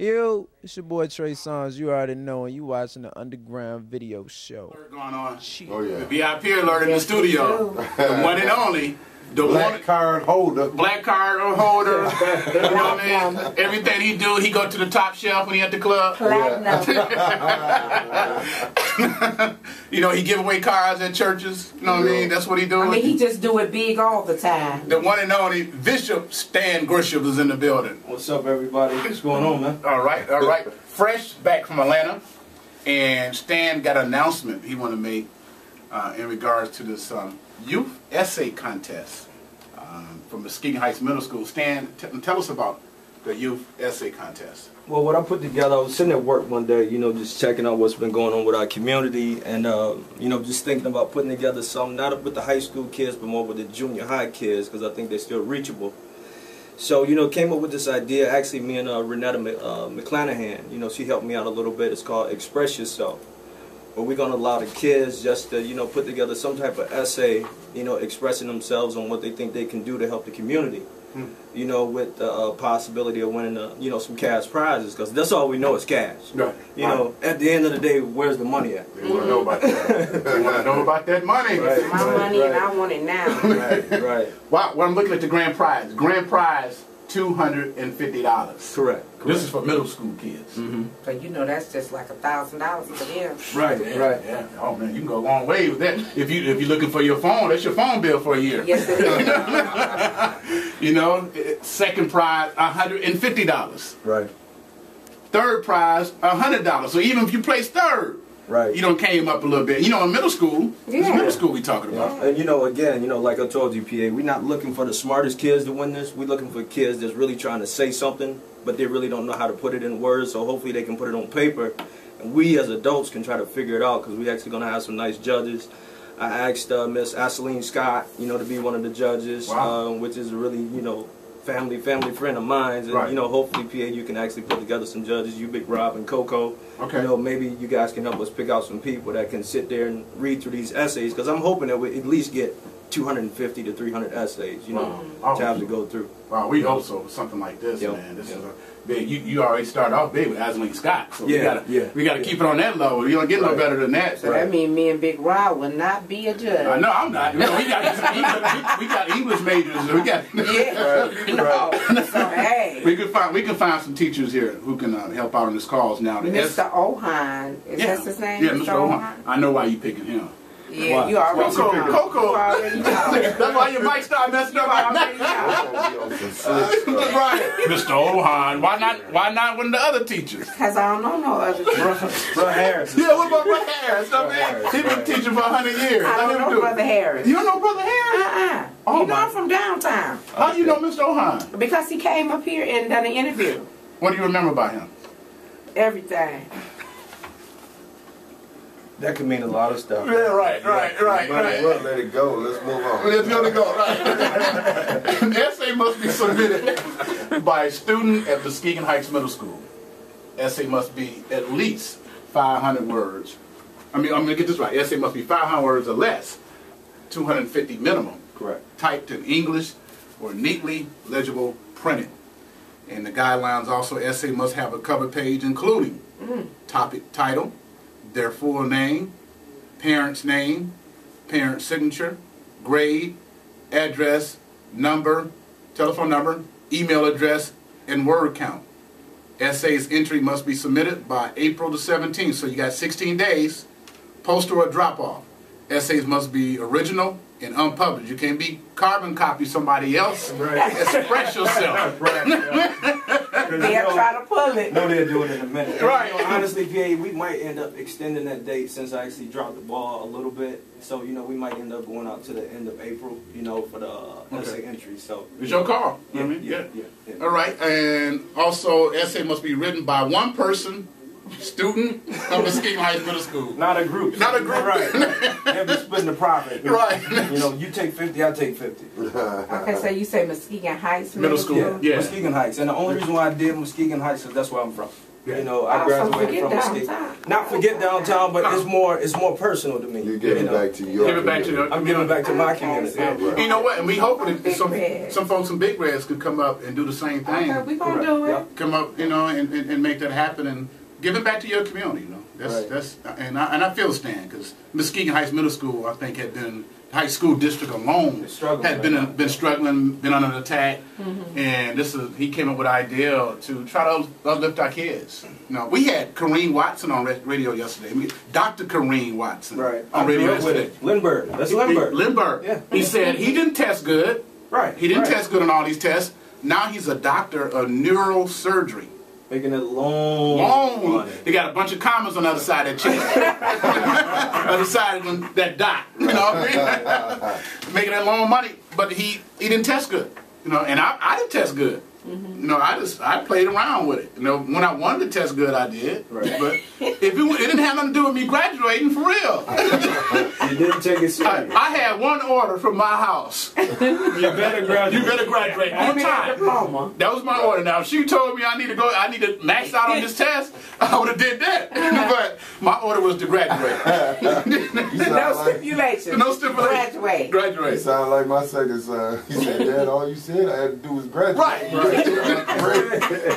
Yo, it's your boy Trey Songz. You already know, and you watching the Underground Video Show. What's going on? Oh yeah. The VIP alert in the studio. The one and only. The Black card holder. Black card holder. You know what I mean? Everything he do, he go to the top shelf when he at the club. You know, he give away cars at churches. You know what I mean? That's what he do. I mean, he just do it big all the time. The one and only Bishop Stan Grissom is in the building. What's up, everybody? What's going on, man? All right, all right. Fresh back from Atlanta, and Stan got an announcement he want to make in regards to this youth essay contest from Muskegon Heights Middle School. Stan, tell us about the youth essay contest. Well, what I put together, I was sitting at work one day, you know, just checking out what's been going on with our community, and you know, just thinking about putting together something, not with the high school kids, but more with the junior high kids, because I think they're still reachable. So, you know, came up with this idea. Actually, me and Renetta McClanahan, you know, she helped me out a little bit. It's called Express Yourself. But we're going to allow the kids just to, you know, put together some type of essay, you know, expressing themselves on what they think they can do to help the community. You know, with the possibility of winning, you know, some cash prizes, because that's all we know is cash. Right. You know, at the end of the day, where's the money at? They want to know about that. They want to know about that money. Right. My money, and I want it now. Right. Wow, well, I'm looking at the grand prize. Grand prize, $250. Correct. This is for middle school kids. So you know that's just like $1,000 for them. Right. Yeah. Oh man, you can go a long way with that. If you're looking for your phone, that's your phone bill for a year. Yes, it is. You know, second prize, $150. Right. Third prize, $100. So even if you place third, Right. you done came up a little bit. You know, in middle school, it's middle school we talking about. And you know, again, you know, like I told you, PA, we're not looking for the smartest kids to win this. We're looking for kids that's really trying to say something, but they really don't know how to put it in words. So hopefully they can put it on paper, and we as adults can try to figure it out, because we're actually going to have some nice judges. I asked Miss Asseline Scott, you know, to be one of the judges, which is a really, you know, family friend of mine, and you know, hopefully, PA, you can actually put together some judges. You, Big Rob, and Coco. Okay. You know, maybe you guys can help us pick out some people that can sit there and read through these essays, because I'm hoping that we at least get 250 to 300 essays, you know, to have to go through. Wow, we hope so. Something like this, man. This is a big. You already started off big with Asseline Scott, so we gotta keep it on that level. You don't get no better than that. So that means me and Big Rob will not be a judge. No, I'm not. No, we got English majors. We got So hey, we can find some teachers here who can help out on this cause now. Mr. Ohan, is that his name? Yeah, Mr. Ohan. I know why you picking him. Yeah, you already know. Coco. You already know. That's why your mic started messing up. Right, Mr. Ohan. Why not one of the other teachers? Because I don't know no other teachers. Brother Harris. Yeah, what about Brother Harris? He's been teaching for 100 years. I don't know Brother Harris. You don't know Brother Harris? You know I'm from downtown. How do you know Mr. Ohan? Because he came up here and done an interview. What do you remember about him? Everything. That could mean a lot of stuff. Yeah, right. Well, let it go. Let's move on. Let's go, right. An essay must be submitted by a student at Muskegon Heights Middle School. Essay must be at least 500 words. I'm going to get this right. Essay must be 500 words or less, 250 minimum. Correct. Typed in English or neatly legible printed. And the guidelines also, essay must have a cover page including topic title, their full name, parent's name, parent signature, grade, address, number, telephone number, email address, and word count. Essay's entry must be submitted by April the 17th, so you got 16 days, postal or drop-off. Essays must be original and unpublished. You can't be carbon copy somebody else. Express yourself. They'll try to pull it. No, they'll do it in a minute. Right. You know, honestly, PA, we might end up extending that date since I actually dropped the ball a little bit. So, you know, we might end up going out to the end of April, you know, for the essay entry. So it's your call. Yeah. All right. And also, essay must be written by one person, student of Muskegon Heights Middle School. Not a group. Not a group. Right. They'll be splitting the profit. Right. You know, you take 50, I take 50. Okay, so you say Muskegon Heights Middle School. Yeah, Muskegon Heights. And the only reason why I did Muskegon Heights is that's where I'm from. You know, I graduated from Muskegon. Not forget downtown, but it's more personal to me. You give it back to your Give it back to your I'm giving back to my community. Yeah. Right. You know what? And we hoping that some folks in Big Reds could come up and do the same thing. Okay, we gonna do it. Yep. Come up, you know, and make that happen and give it back to your community. You know, that's and I feel Stan, because Muskegon Heights Middle School, I think, had been high school district alone had been struggling, been under attack, and he came up with an idea to try to uplift our kids. You know, we had Kareem Watson on radio yesterday. Dr. Kareem Watson on radio yesterday. Lindbergh. That's Lindbergh. Lindbergh. Yeah. He said he didn't test good. Right. He didn't test good on all these tests. Now he's a doctor of neurosurgery. Making it long. They got a bunch of commas on the other side of that check. Other side of that dot. You know what I mean? Making that long money. But he didn't test good. You know, and I didn't test good. You know, I played around with it. You know, when I wanted to test good, I did. Right. But if it didn't have nothing to do with me graduating, for real. You didn't take it serious. I had one order from my house. You better graduate. You better graduate on time. Diploma. That was my order. Now, if she told me I need to max out on this test, I would have did that. But my order was to graduate. No stipulation. No stipulation. Graduate. You Graduate. sound like my second son. He said, Dad, all you said I had to do was graduate. Right.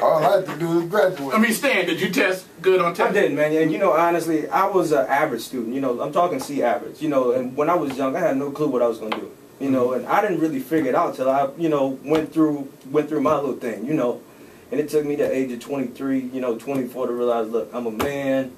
All I had to do was graduate. I mean, Stan, did you test good on I test? didn't, man. And you know, honestly, I was an average student. You know, I'm talking C average. You know, and when I was young, I had no clue what I was going to do. You know, and I didn't really figure it out till I, you know, went through my little thing. You know, and it took me the age of 23, you know, 24 to realize, look, I'm a man.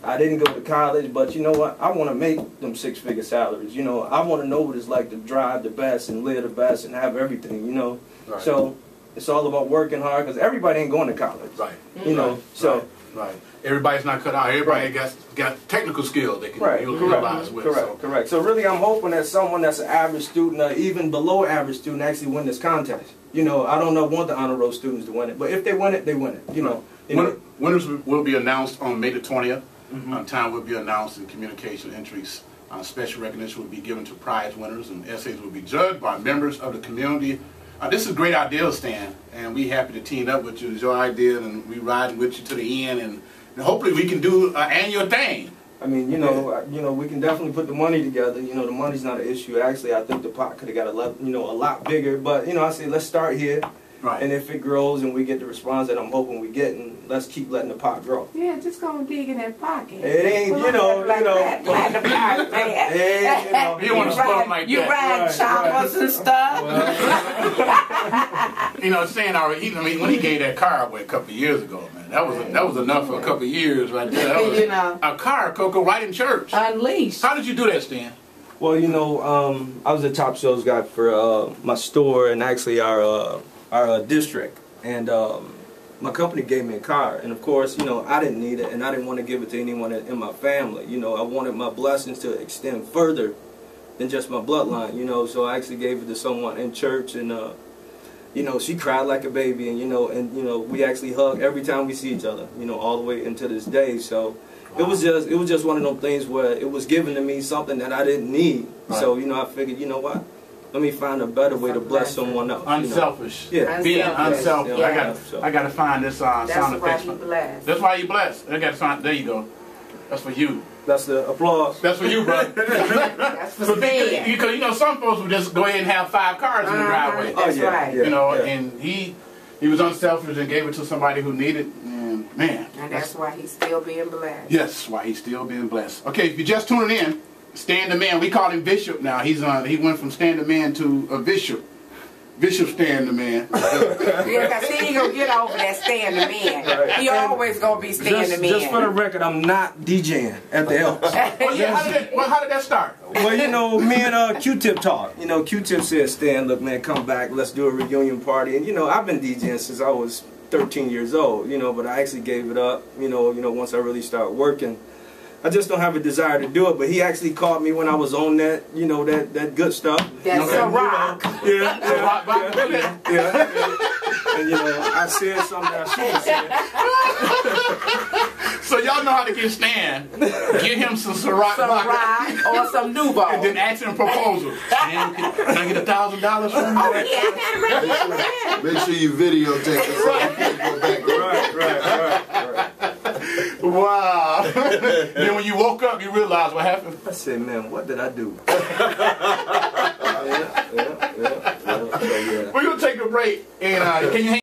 I didn't go to college, but you know what? I want to make them six-figure salaries. You know, I want to know what it's like to drive the best and live the best and have everything. You know, Right. so it's all about working hard because everybody ain't going to college. Right. You know, so. Right. Everybody's not cut out. Everybody got technical skill they can utilize with. Correct. So really, I'm hoping that someone that's an average student or even below average student actually win this contest. You know, I don't want the honor roll students to win it, but if they win it, they win it. You know. Winners will be announced on May the 20th. Time will be announced, and communication entries. Special recognition will be given to prize winners, and essays will be judged by members of the community. This is a great idea, Stan, and we're happy to team up with you. It's your idea, and we riding with you to the end, and hopefully we can do an annual thing. I mean, you know, we can definitely put the money together. You know, the money's not an issue. Actually, I think the pot could have got a lot bigger. But you know, I say let's start here, Right. and if it grows and we get the response that I'm hoping we get, and let's keep letting the pot grow. Yeah, just go and dig in that pocket. It ain't, you know. Like the pocket, man. Hey, you know. You don't want to spoil them like You that. ride choppers and stuff. You know, Stan already. When he gave that car away a couple of years ago, man, that was enough for a couple of years right there. That was You know. a car, Coco, right in church. Unleashed. How did you do that, Stan? Well, you know, I was the top sales guy for my store and actually our district, and my company gave me a car, and of course, you know, I didn't need it, and I didn't want to give it to anyone in my family. You know, I wanted my blessings to extend further than just my bloodline. You know, so I actually gave it to someone in church, and you know, she cried like a baby, and you know, we actually hug every time we see each other. You know, all the way into this day. So. It was just one of those things where it was given to me something that I didn't need. Right. So, you know, I figured, you know what? Let me find a better way to bless someone else. Unselfish. You know? Yeah. Being unselfish. Yeah. I gotta find this sound effects. That's why you blessed. That's why you blessed. I gotta find. There you go. That's for you. That's the applause. That's for you, bro. That's for Stan. Because you know some folks would just go ahead and have 5 cars in the driveway. That's yeah, right. yeah. You know, and he was unselfish and gave it to somebody who needed. And man, And that's why he's still being blessed. yes, why he's still being blessed. Okay, if you're just tuning in, Stan the Man. We call him Bishop now. He went from Stan the Man to a Bishop. Bishop Stan the Man. Yeah, because he ain't going to get over that Stan the Man. Right. He always going to be Stan the Man. Just for the record, I'm not DJing at the Elks. How did that start? Well, you know, me and Q-Tip talked. You know, Q-Tip said, Stan, look, man, come back. Let's do a reunion party. And, you know, I've been DJing since I was 13 years old, you know, but I actually gave it up, you know, once I really started working. I just don't have a desire to do it, but he actually called me when I was on that, you know, that good stuff. That's a rock. Yeah. And, you know, I said something that I shouldn't have said. So y'all know how to get Stan. Get him some Ciroc Some vodka. rock or some Nuvo. And then ask him a proposal. Stan, can I get $1,000 from you? Oh, yeah, I got to Make sure you videotape it so you can go back. Right. Wow. Then when you woke up, you realized what happened? I said, man, what did I do? We're going to take a break. And can you hang